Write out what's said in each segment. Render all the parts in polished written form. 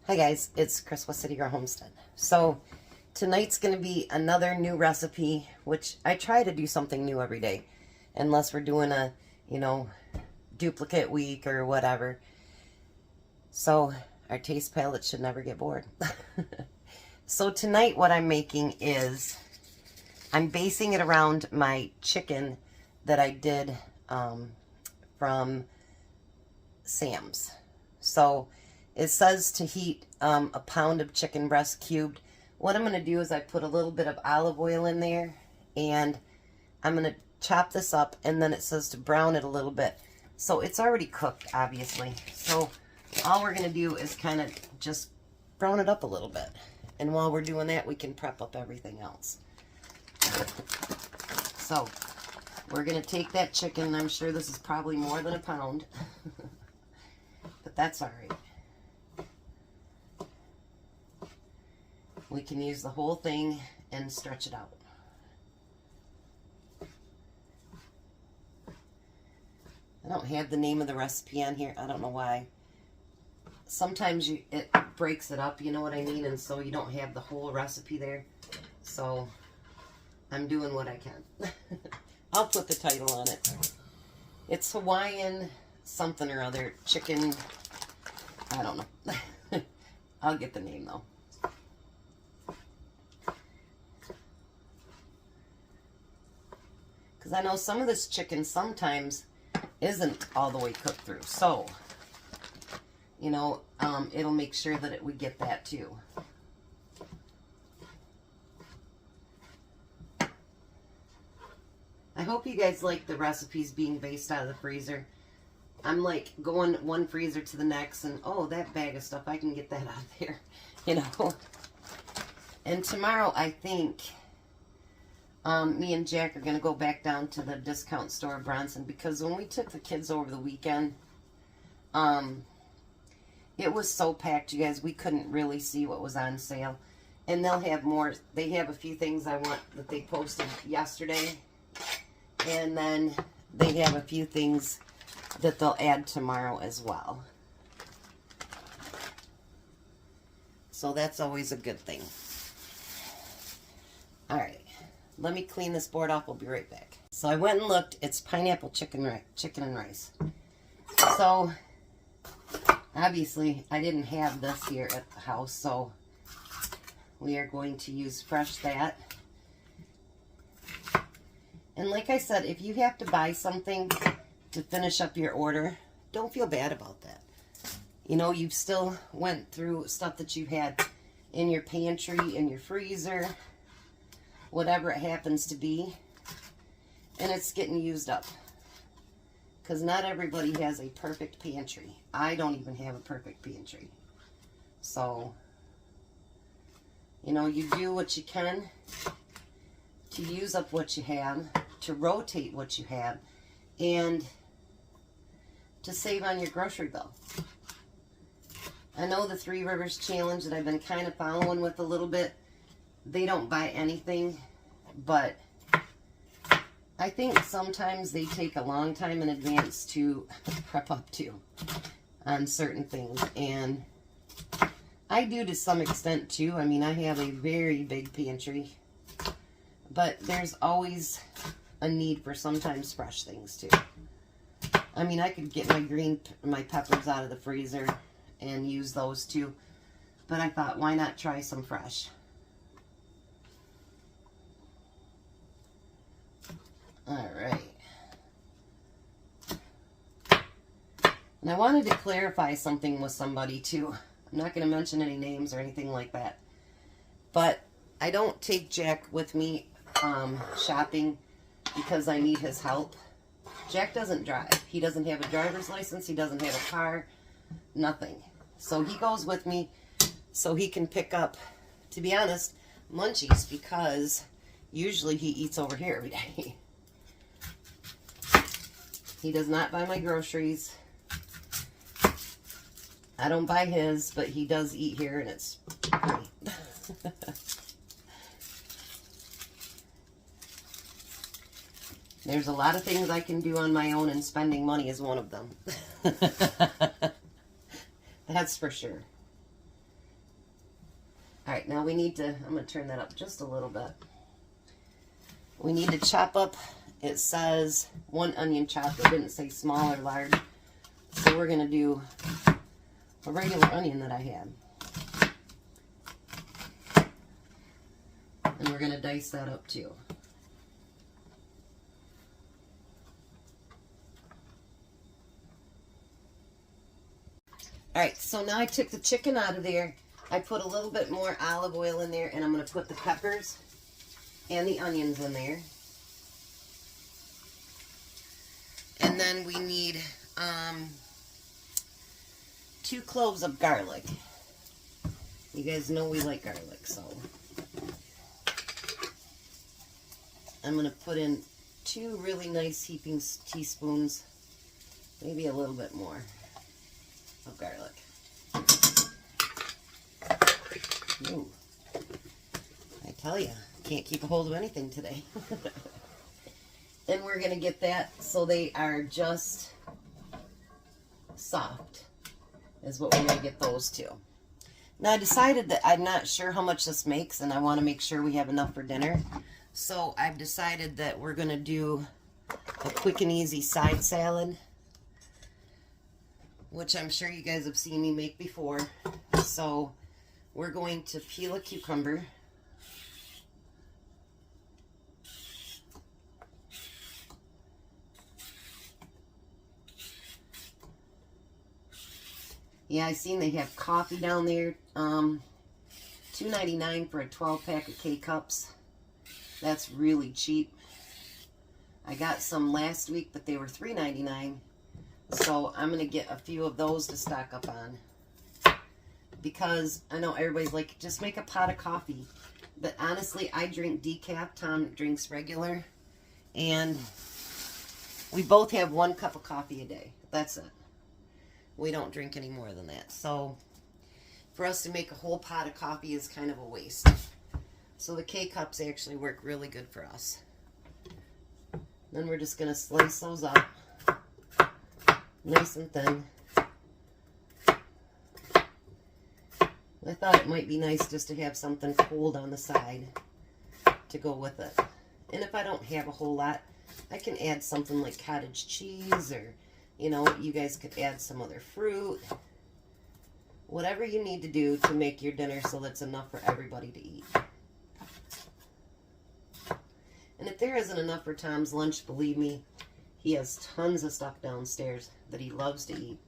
Hi guys, it's Chris with City Girl Homestead. So tonight's going to be another new recipe, which I try to do something new every day, unless we're doing a, duplicate week or whatever. So our taste palette should never get bored. So tonight what I'm making is, I'm basing it around my chicken that I did from Sam's. So it says to heat a pound of chicken breast cubed. What I'm going to do is I put a little bit of olive oil in there, and I'm going to chop this up, and then it says to brown it a little bit. So it's already cooked, obviously. So all we're going to do is kind of just brown it up a little bit. And while we're doing that, we can prep up everything else. So we're going to take that chicken. I'm sure this is probably more than a pound. But that's all right. We can use the whole thing and stretch it out. I don't have the name of the recipe on here. I don't know why. Sometimes it breaks it up, you know what I mean? And so you don't have the whole recipe there. So I'm doing what I can. I'll put the title on it. It's Hawaiian something or other. Chicken. I don't know. I'll get the name though. Because I know some of this chicken sometimes isn't all the way cooked through. So, it'll make sure that we get that too. I hope you guys like the recipes being based out of the freezer. I'm like going one freezer to the next and, oh, that bag of stuff, I can get that out of there, And tomorrow, I think, me and Jack are going to go back down to the discount store of Bronson, because when we took the kids over the weekend, it was so packed, you guys, we couldn't really see what was on sale. And they'll have more. They have a few things I want that they posted yesterday. And then they have a few things that they'll add tomorrow as well. So that's always a good thing. All right. Let me clean this board off. We'll be right back. So I went and looked. It's pineapple chicken and rice. So obviously I didn't have this here at the house, so we are going to use fresh that. And like I said, if you have to buy something to finish up your order, don't feel bad about that. You've still went through stuff that you had in your pantry, in your freezer, whatever it happens to be, and it's getting used up. Because not everybody has a perfect pantry. I don't even have a perfect pantry. So, you do what you can to use up what you have, to rotate what you have, and to save on your grocery bill. I know the Three Rivers Challenge that I've been kind of following with a little bit, they don't buy anything, but I think sometimes they take a long time in advance to prep up to on certain things, and I do to some extent too. I mean, I have a very big pantry, but there's always a need for sometimes fresh things too. I mean, I could get my peppers out of the freezer and use those too, but I thought, why not try some fresh? All right. And I wanted to clarify something with somebody too. I'm not going to mention any names or anything like that, but I don't take Jack with me shopping because I need his help. Jack doesn't drive. He doesn't have a driver's license. He doesn't have a car. Nothing. So he goes with me so he can pick up, to be honest, munchies, because usually he eats over here every day. He does not buy my groceries. I don't buy his, but he does eat here, and it's pretty. There's a lot of things I can do on my own, and spending money is one of them. That's for sure. Alright, now we need to, I'm going to turn that up just a little bit. We need to chop up, it says 1 onion chopped. It didn't say small or large. So we're going to do a regular onion that I had. And we're going to dice that up too. Alright, so now I took the chicken out of there. I put a little bit more olive oil in there, and I'm going to put the peppers and the onions in there. And then we need 2 cloves of garlic. You guys know we like garlic, so I'm going to put in 2 really nice heaping teaspoons, maybe a little bit more of garlic. Ooh. I tell you, can't keep a hold of anything today. And we're going to get that so they are just soft, is what we're going to get those to. Now I decided that I'm not sure how much this makes, and I want to make sure we have enough for dinner. So I've decided that we're going to do a quick and easy side salad, which I'm sure you guys have seen me make before. So we're going to peel a cucumber. Yeah, I seen they have coffee down there. $2.99 for a 12-pack of K-Cups. That's really cheap. I got some last week, but they were $3.99. So I'm going to get a few of those to stock up on. Because I know everybody's like, just make a pot of coffee. But honestly, I drink decaf. Tom drinks regular. And we both have 1 cup of coffee a day. That's it. We don't drink any more than that. So for us to make a whole pot of coffee is kind of a waste. So the K-Cups actually work really good for us. Then we're just going to slice those up nice and thin. I thought it might be nice just to have something cold on the side to go with it. And if I don't have a whole lot, I can add something like cottage cheese, or, you know, you guys could add some other fruit. Whatever you need to do to make your dinner so that's enough for everybody to eat. And if there isn't enough for Tom's lunch, believe me, he has tons of stuff downstairs that he loves to eat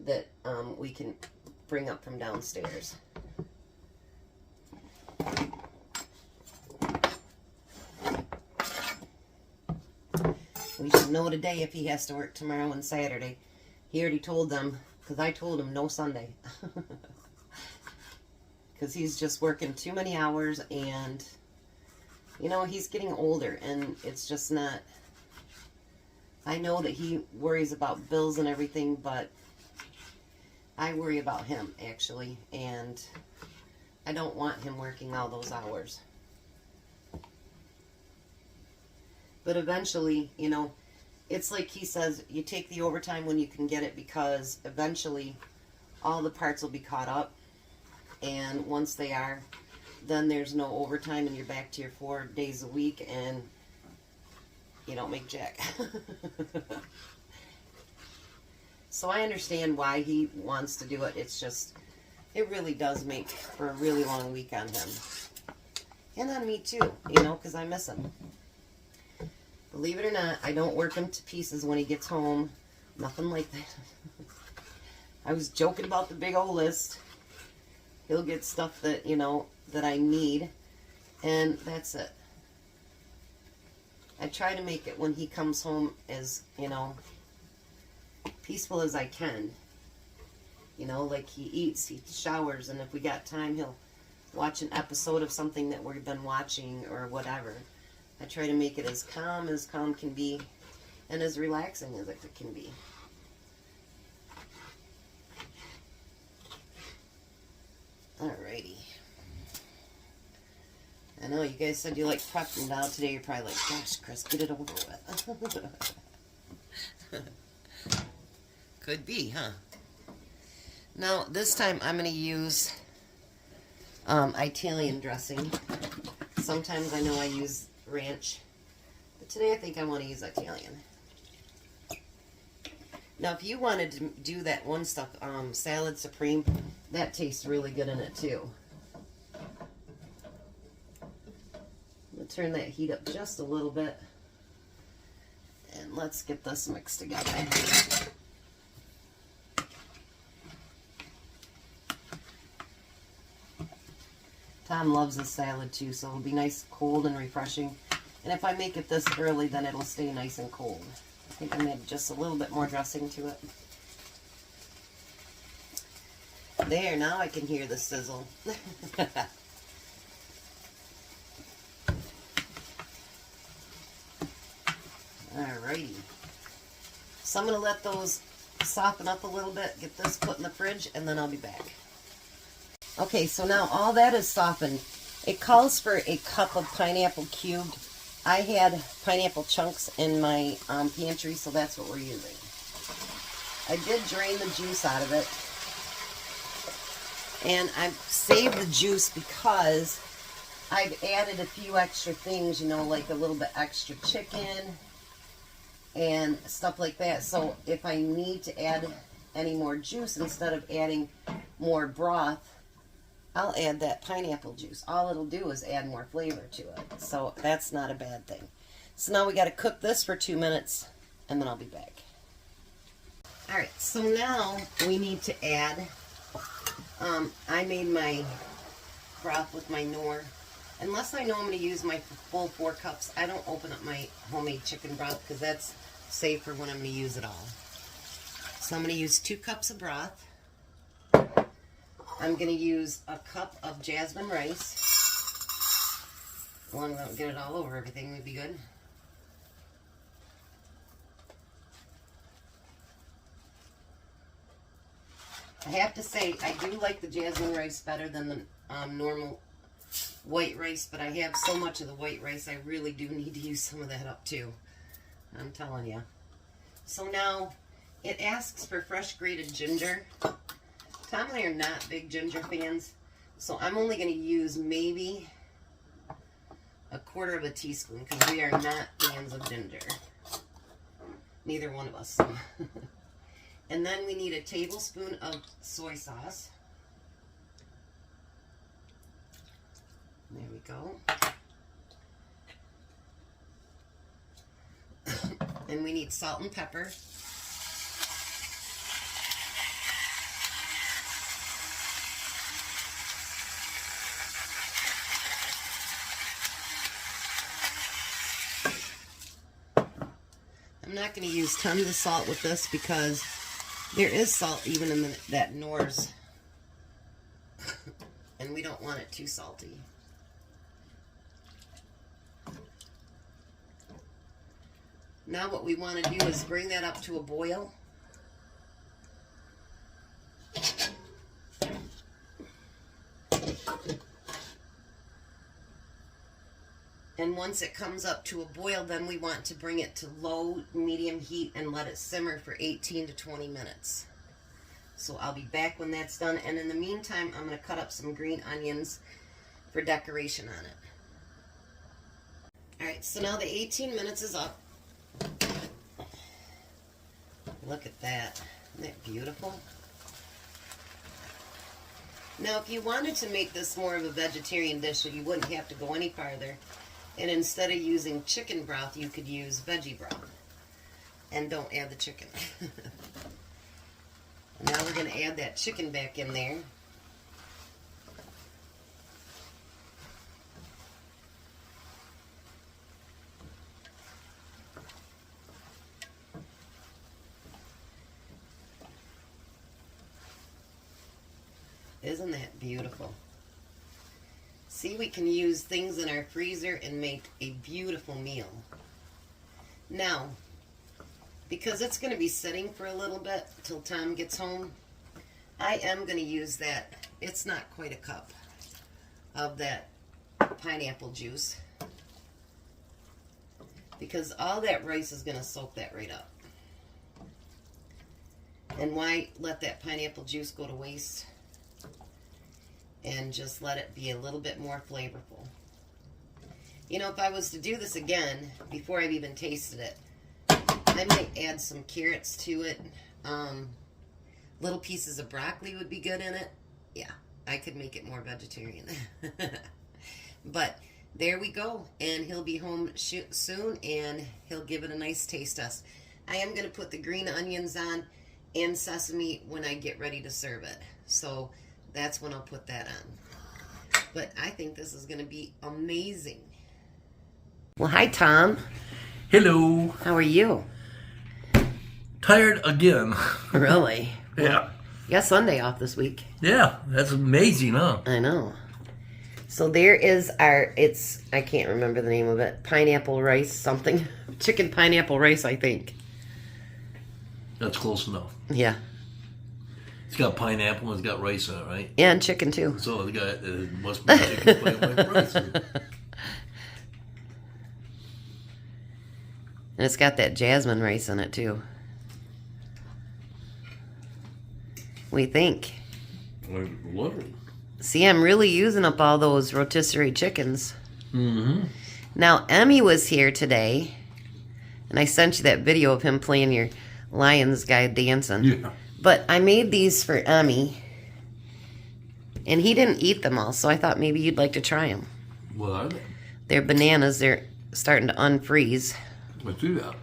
that we can bring up from downstairs. We should know today if he has to work tomorrow and Saturday. He already told them, because I told him no Sunday. Because he's just working too many hours, and you know, he's getting older, and it's just not, I know that he worries about bills and everything, but I worry about him, actually, and I don't want him working all those hours. But eventually, you know, it's like he says, you take the overtime when you can get it, because eventually all the parts will be caught up, and once they are, then there's no overtime, and you're back to your 4 days a week, and you don't make jack. So I understand why he wants to do it. It's just, it really does make for a really long week on him. And on me too, you know, because I miss him. Believe it or not, I don't work him to pieces when he gets home. Nothing like that. I was joking about the big old list. He'll get stuff that, you know, that I need, and that's it. I try to make it when he comes home as, you know, peaceful as I can. You know, like he eats, he showers, and if we got time, he'll watch an episode of something that we've been watching or whatever. I try to make it as calm can be, and as relaxing as it can be. Alrighty. I know you guys said you like prepping now today. You're probably like, gosh, Chris, get it over with. Could be, huh? Now, this time I'm going to use Italian dressing. Sometimes I know I use ranch, but today I think I want to use Italian. Now, if you wanted to do that one stuff, salad supreme, that tastes really good in it too. I'm going to turn that heat up just a little bit. And let's get this mixed together. Tom loves this salad too, so it'll be nice, cold, and refreshing. And if I make it this early, then it'll stay nice and cold. I think I'm going to add just a little bit more dressing to it. There, now I can hear the sizzle. Alrighty. So I'm going to let those soften up a little bit, get this put in the fridge, and then I'll be back. Okay, so now all that is softened. It calls for a cup of pineapple cubed. I had pineapple chunks in my pantry, so that's what we're using. I did drain the juice out of it. And I've saved the juice because I've added a few extra things, you know, like a little bit extra chicken and stuff like that. So if I need to add any more juice instead of adding more broth, I'll add that pineapple juice. All it'll do is add more flavor to it. So that's not a bad thing. So now we got to cook this for 2 minutes, and then I'll be back. Alright, so now we need to add, I made my broth with my Knorr. Unless I know I'm going to use my full 4 cups, I don't open up my homemade chicken broth because that's safer when I'm going to use it all. So I'm going to use 2 cups of broth. I'm going to use a cup of jasmine rice. As long as I don't get it all over everything, would be good. I have to say, I do like the jasmine rice better than the normal white rice, but I have so much of the white rice, I really do need to use some of that up too. I'm telling you. So now, it asks for fresh grated ginger. Tom and I are not big ginger fans, so I'm only going to use maybe a 1/4 teaspoon because we are not fans of ginger. Neither one of us. And then we need a tablespoon of soy sauce. There we go. And we need salt and pepper. I'm not going to use tons of salt with this because there is salt even in that Knorr's. And we don't want it too salty. Now what we want to do is bring that up to a boil. And once it comes up to a boil, then we want to bring it to low, medium heat and let it simmer for 18 to 20 minutes. So I'll be back when that's done. And in the meantime, I'm going to cut up some green onions for decoration on it. Alright, so now the 18 minutes is up. Look at that. Isn't that beautiful? Now, if you wanted to make this more of a vegetarian dish, so you wouldn't have to go any farther, and instead of using chicken broth, you could use veggie broth. And don't add the chicken. Now we're going to add that chicken back in there. Isn't that beautiful? See, we can use things in our freezer and make a beautiful meal. Now, because it's going to be sitting for a little bit till Tom gets home, I am going to use that. It's not quite a cup of that pineapple juice because all that rice is going to soak that right up. And why let that pineapple juice go to waste? and just let it be a little bit more flavorful. You know, if I was to do this again, before I've even tasted it, I might add some carrots to it. Little pieces of broccoli would be good in it. Yeah, I could make it more vegetarian. But there we go. And he'll be home soon, and he'll give it a nice taste test. I am going to put the green onions on and sesame when I get ready to serve it. So that's when I'll put that on. But I think this is going to be amazing. Well, hi, Tom. Hello. How are you? Tired again. Really? Yeah. You got Sunday off this week. Yeah, that's amazing, huh? I know. So there is I can't remember the name of it. Pineapple rice something. Chicken pineapple rice, I think. That's close enough. Yeah. It's got pineapple and it's got rice in it, right? Yeah, and chicken too. So it must be chicken pineapple rice. And it's got that jasmine rice in it too. What do you think? I love it. See, I'm really using up all those rotisserie chickens. Mm-hmm. Now, Emmy was here today, and I sent you that video of him playing your Lions guy dancing. Yeah. But I made these for Emmy, and he didn't eat them all, so I thought maybe you'd like to try them. What are they? They're bananas. They're starting to unfreeze. Let's do that.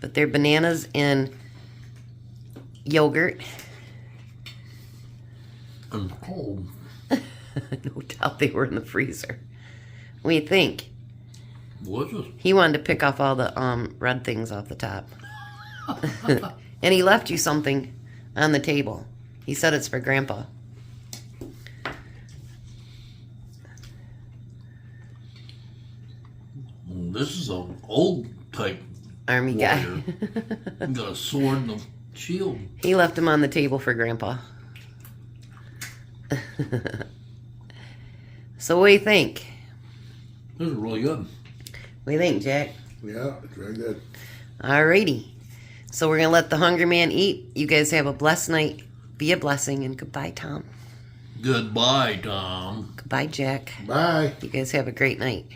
But they're bananas in yogurt. And cold. No doubt they were in the freezer. What do you think? Delicious. He wanted to pick off all the red things off the top. And he left you something on the table. He said it's for Grandpa. This is an old type Army warrior. guy. Got a sword and a shield. He left him on the table for Grandpa. So what do you think? This is really good. What do you think, Jack? Yeah, it's very good. Alrighty. So we're going to let the hungry man eat. You guys have a blessed night. Be a blessing, and goodbye, Tom. Goodbye, Tom. Goodbye, Jack. Bye. You guys have a great night.